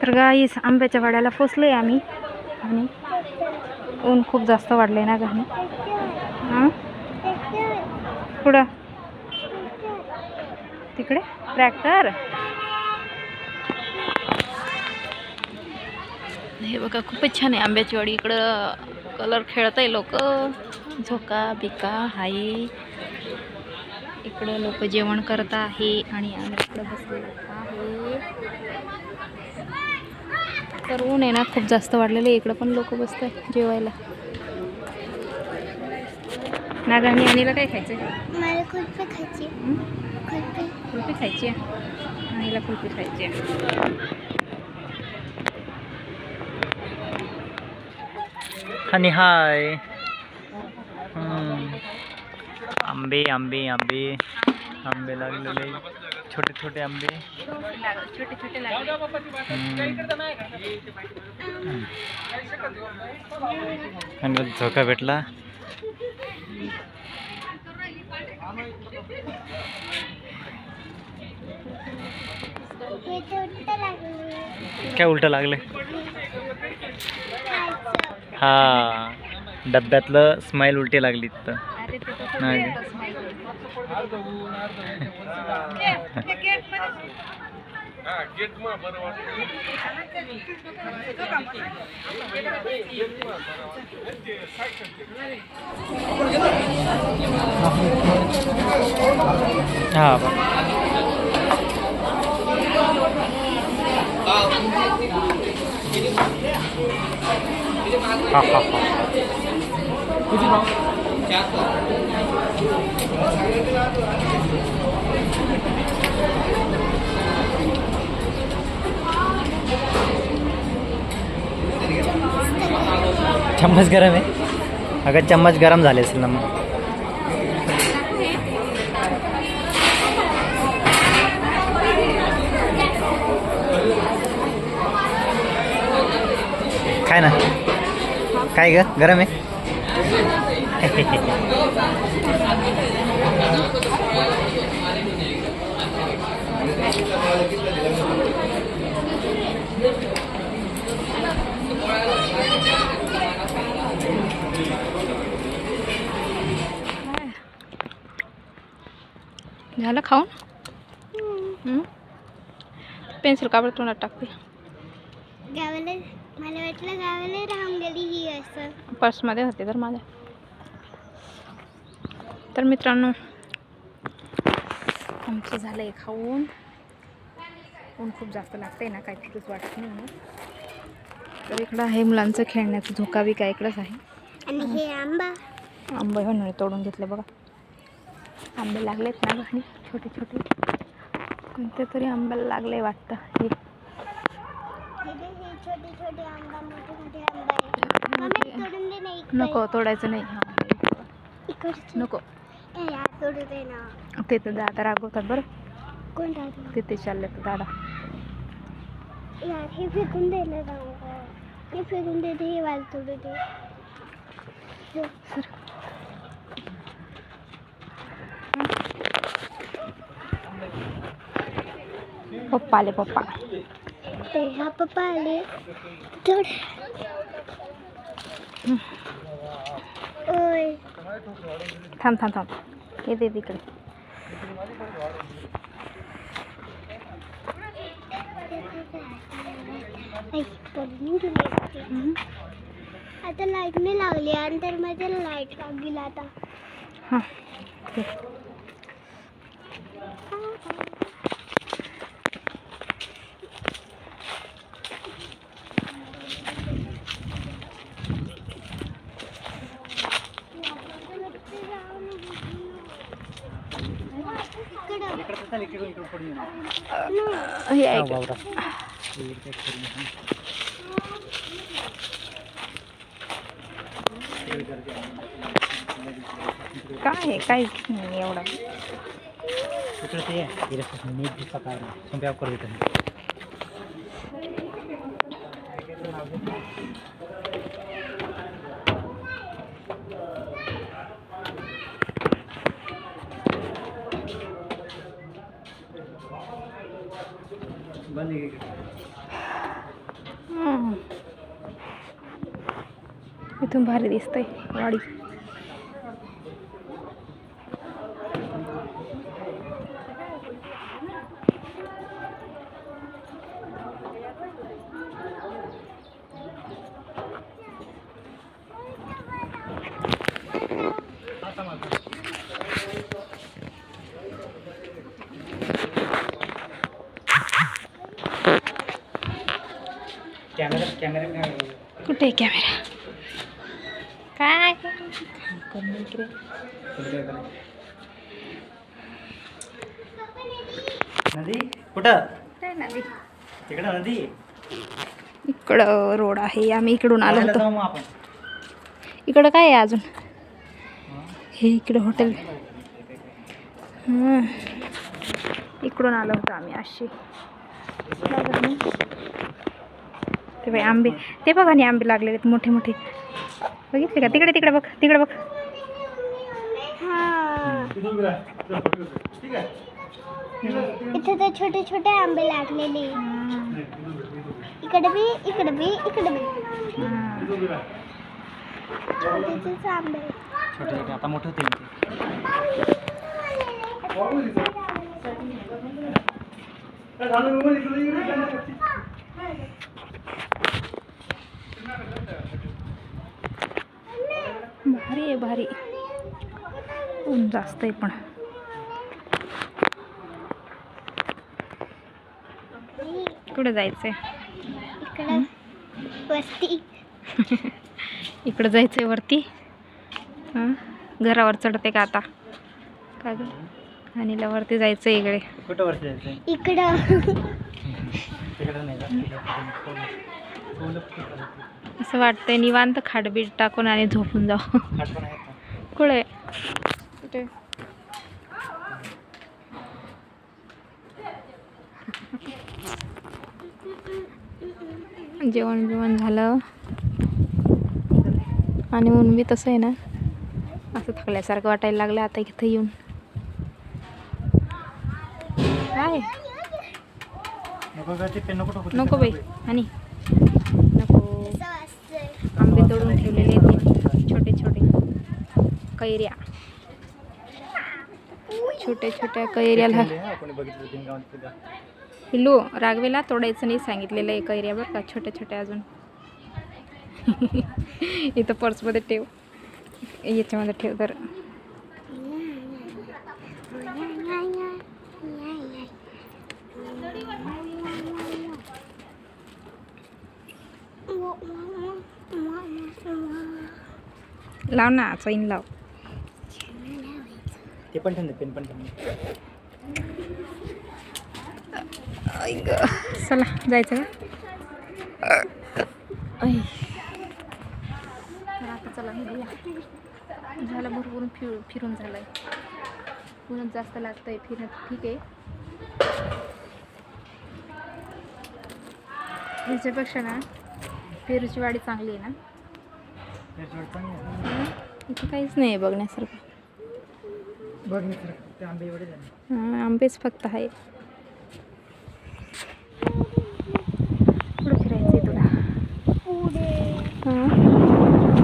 तर गाईस आंब्याच्या वाड्याला पोचलोय आम्ही आणि ऊन खूप जास्त वाढले ना घाणी. हां पुढं तिकडे ट्रॅक्टर. हे बघा खूपच छान आहे आंब्याची वाडी. इकडं कलर खेळत आहे लोक, झोका बिका हाय. इकडं लोक जेवण करत आहे आणि आम्ही इकडं बसलेलो आहे. तर ऊन आहे ना खूप जास्त वाढलेलं आहे. इकडं पण लोक बसत आहे जेवायला. नागानी आणीला काय खायचं? मला कुल्फी खायची. कुल्फी खायची आहे. आणीला कुल्फी खायची आहे. आणि हाय आंबे आंबे आंबे आंबे लागलेले, छोटे छोटे आंबे. छोटे छोटे लागले. आणि झोका भेटला. काय उलट लागले? हा डब्यातलं स्माईल उलटी लागली तर हा चम्मच गरम आहे. अगर चम्मच गरम झाले असेल ना मग काय ना काय ग गरम आहे. झालं खाऊन? पेन्सिल काबड तोंडात टाकते. गावाला मला वाटलं गावाला राहून गेली ही असं. पर्समध्ये होते तर माझ्या. तर मित्रांनो आमचं झालं आहे खाऊन. ऊन खूप जास्त लागतं आहे ना, काही फिरूच वाटत नाही. तर इकडं आहे मुलांचं खेळण्याचं झोका बी काय इकडंच आहे. आणि हे आंबा म्हणून तोडून घेतले बघा. आंबे लागलेत ना घरी छोटे छोटे. कोणते तरी आंब्याला लागले वाटतं. हे छोटे छोटे आंबा मोठे मोठे आंबा तोडून दे नाही. नको तोडायचं नाही. नको तोडू दे ना. ते तर दादा रागवतात बरं. कोण राहतो तिथे चालले तर दादा. यार हे फेकून दे ना. हे फेकून दे. हे वाल तोडू दे. सर पप्पा आले. पप्पा ते हा पप्पा आले. तोड. ओय थांब थांब थांब. हे दे तिकडे. आता लाईट नाही लागली आणि तर माझ्या लाईट लागली आता. हां काय काहीच नाही एवढं. इथून भारी दिसतंय वाडी. कॅमेरा कुठे आहे कॅमेरा? काय नदी कुठं? काय नदी? तिकडं नदी. इकडं रोड आहे. आम्ही इकडून आलो जाऊ होतो. मग आपण. इकडं काय आहे अजून? हे इकडं हॉटेल. इकडून आलो होतो आम्ही अशी. ते बाई आंबे, ते बघा आणि आंबे लागलेले आहेत मोठे मोठे. बघितले का? तिकडे तिकडे बघ, तिकडे बघ. इथे तर छोटे छोटे आंबे लागलेले. इकडे बी, इकडे बी, इकडे बी छोटेच आंबे. छोटे छोटे आता मोठे होतील. भारी आहे भारी. ऊन जास्त आहे पण. कुठे जायचंय? इकडे वस्ती. इकडं जायचंय वरती. घरावर चढते का आता? का ग? आणि वरती जायचं इकडे. कुठं वरती जायचं? इकडं तिकडं नाही असं वाटतंय निवांत खाटबीट टाकून आणि झोपून जाऊ. कुठे? कुठे? जेवण बिवण झालं आणि ऊन बी तसं आहे ना, असं थकल्यासारखं वाटायला लागलं आता इथं येऊन. काय नको बाई आणि नको. आंबे तोडून ठेवलेले आहेत छोटे छोटे कैऱ्या. छोट्या छोट्या कैऱ्याला पिल्लू रागवेला तोडायचं नाही सांगितलेलं आहे. कैऱ्या बरं का, छोट्या छोट्या अजून. इथं पर्समध्ये ठेव, याच्यामध्ये ठेव तर. लाव ना, चैन लाव. ते पण ठेवून पेन पण ठेवून. चला जायचं का? आता चला निघूया. झालं भरपूर फिरून झालंय. ऊनच जास्त लागतंय फिरणं. ठीक आहे, ह्याच्यापेक्षा ना पेरूची वाडी चांगली आहे ना. इथे काहीच नाही आहे बघण्यासारखं. ते आंबे एवढे झाले. आंबेच फक्त आहे. पुढे फिरायचं आहे तुला.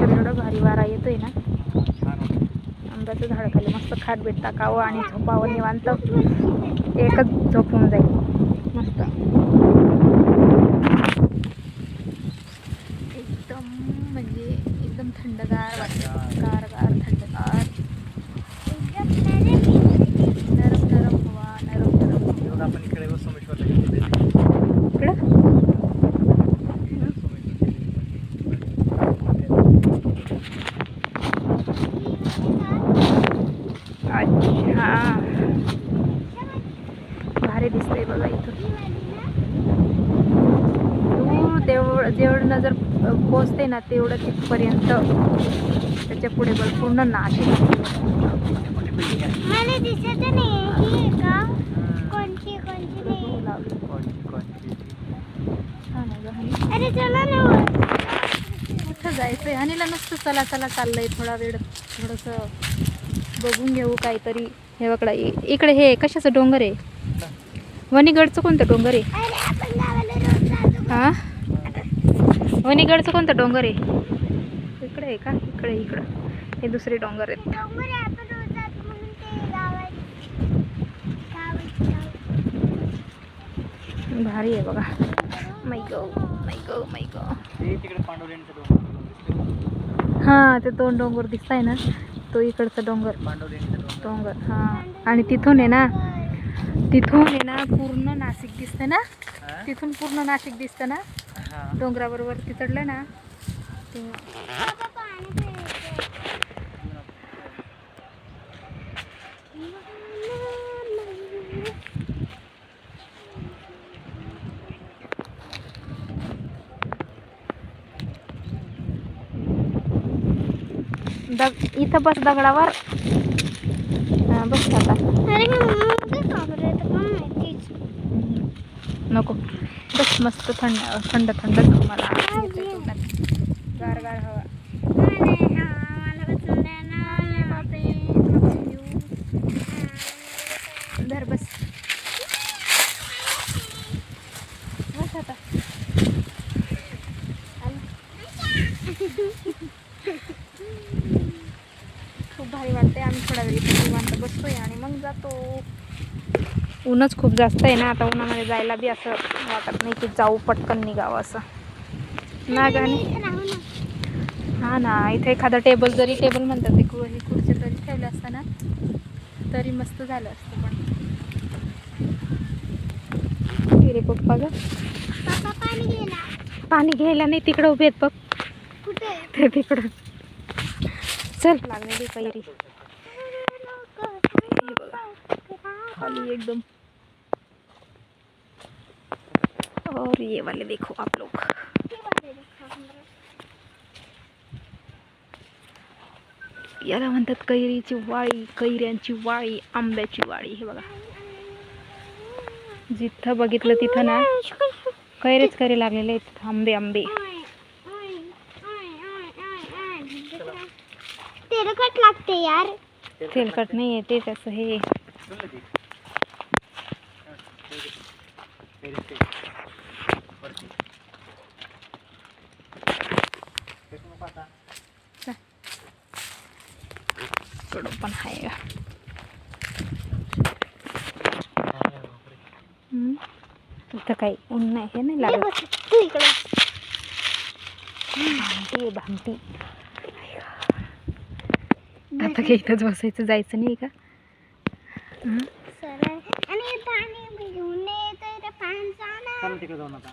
एवढा भारी वारा येतोय ना. आंब्याचं झाड खाली मस्त खाटबीट टाकावं आणि झोपावं निवांत. एकच झोप होऊन जाईल मस्त. एकदम म्हणजे एकदम थंडगार वाटतं. गार थंडगार. नरम नरम हवा, नरम नरम. आपण इकडे सोमेश्वरला गेलो. इकडं अच्छा, भारी दिसतंय बघा इथून. दूर जेवढं नजर पोचते ना तेवढं तिथपर्यंत. त्याच्या पुढे बघ पूर्ण नाशिक. मला दिसत नाही ही का कोणची नाही. अरे चला ना, कुठं जायचंय? हनीला नुसतं चला चला चाललंय. थोडा वेळ थोडंसं बघून घेऊ काहीतरी. हे बघा इकडे हे कशाचं डोंगर आहे? वणीगडचं कोणतं डोंगर आहे? अरे आपण गावाला रोज जातो. हा, वणीगडचं कोणतं डोंगर आहे? इकडे आहे का? इकडं हे दुसरे डोंगर आहेत. डोंगर आहे, आपण रोज जातो म्हणून ते भारी आहे बघा. मै गो. तिकडे पांडुरेंचं डोंगर. हां ते दोन डोंगर दिसताय ना, तो इकडचा डोंगर. पांडुरेंचं डोंगर हां. आणि तिथून आहे ना पूर्ण नाशिक दिसतं ना. तिथून पूर्ण नाशिक दिसतं ना. हां. डोंगरावर वरती चढलं ना ते. इथं बस दगडावर. हां बस आता. अरे माहितीच. नको बस. मस्त थंड तुम्हाला गार हवा. धर बस आता. खूप भारी वाटते. आम्ही थोडा वेळ इथे निवांत बसतोय आणि मग जातो. ऊनच खूप जास्त आहे ना आता. उन्हामध्ये जायला बी असं वाटत नाही की जाऊ पटकन निघावं असं ना गाणी. हा ना, इथे एखादा टेबल म्हणतात ते खुर्ची तरी ठेवले असताना तरी मस्त झालं असतं. पण रे पप्पा ग पाणी घ्यायला नाही, तिकडं उभे आहेत बघ. कुठे? ते तिकडं. चल लागलेली कैरी खाली एकदम. और ये वाले देखो आप लोग. याला म्हणतात कैरीची वाळी, कैऱ्यांची वाळी, आंब्याची वाळी. हे बघा, जिथं बघितलं तिथं ना कैरीच कैरी लागलेले आहेत. आंबे तेलकट लागते यार. तेलकट नाही आहे ते, त्याचं हे पण आहे. इथं काही ऊन नाही, हे नाही लागत. तू इकडे भामटी. आता काही इथंच बसायचं, जायचं नाही का? सरळ आणि पाणी घेऊन येतं, पाणी चला तिकडे जाऊन आता.